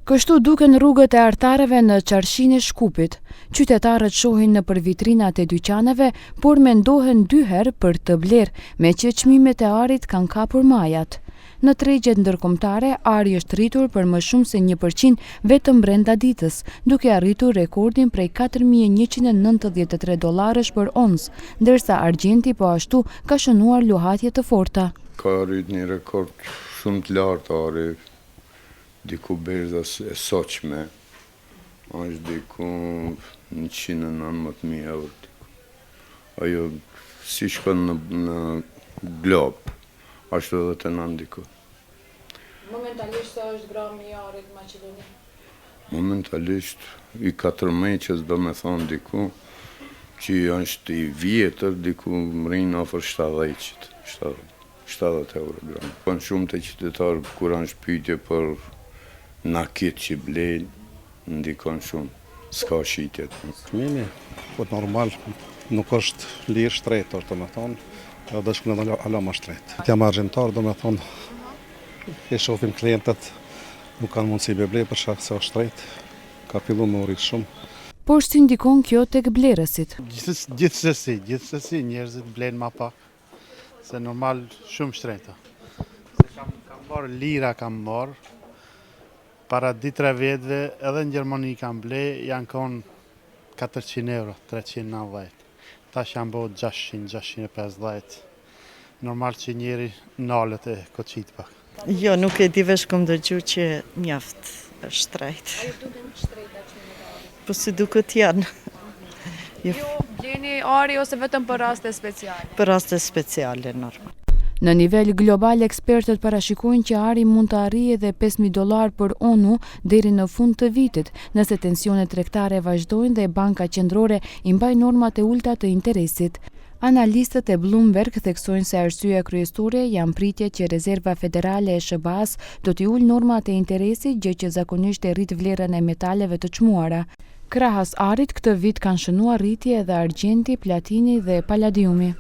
Kështu duken rrugët e artareve në qarshinë e Shkupit. Qytetarët shohin nëpër vitrinat e dyqaneve, por mendohen dy herë për të blerë, me që çmimet e arit kanë kapur majat. Në tregjet ndërkombëtare, ari është rritur për më shumë se 1% vetëm brenda ditës, duke arritur rekordin prej $4.193 për ons, ndërsa argjenti po ashtu ka shënuar luhatje të forta. Ka arrit një rekord shumë të lartë ari, diku berzas e soqme, është diku 119.000 euro. Ajo si shkon në glob, ashtu edhe të nënë diku. Momentalisht sa është grami i arit në Maqedoni? Momentalisht i 4 do me thonë diku, që është i vjetër, diku mrinë ofër 70 euro gram. Po në shumë të qytetarë kur është pyetje për nakit që blejnë, ndikon shumë, s'ka shitjet. Çmimi, po normal, nuk është lirë shtret, është do me thonë, edhe shkën edhe ala ma shtret. Jam argjentar, do me thonë, e shofim klientët, nuk kanë mundësi me blej për shkak se është shtret, ka fillu me rritë shumë. Por si ndikon kjo tek blerësit? Gjithsesi njerëzit blejnë ma pak, se normal shumë shtreta. Se kam marrë lira, para 2-3 viteve edhe në Gjermani kam blej, janë konë 400 euro, 390. Tash janë bëhë 600-650. Normal që njeri nalët e koqit pak. Jo, nuk e di vesh kom dëgju që mjaft është shtrejt. A ju duken shtrejta çmimet? Po si duket janë. Ju bleni ari ose vetëm për raste speciale? Për raste speciale, normal. Në nivel global, ekspertët parashikojnë që ari mund të arrijë edhe $5.000 për onu deri në fund të vitit, nëse tensionet tregtare vazhdojnë dhe Banka Qendrore i mbaj normat e ulta të interesit. Analistët e Bloomberg theksojnë se arsyeja kryesore janë pritjet që Rezerva Federale e SBA-s do t'i ulë normat e interesit, gjë që zakonisht e rrit vlerën e metaleve të çmuara. Krahas arit, këtë vit kanë shënuar rritje edhe argjenti, platini dhe palladiumi.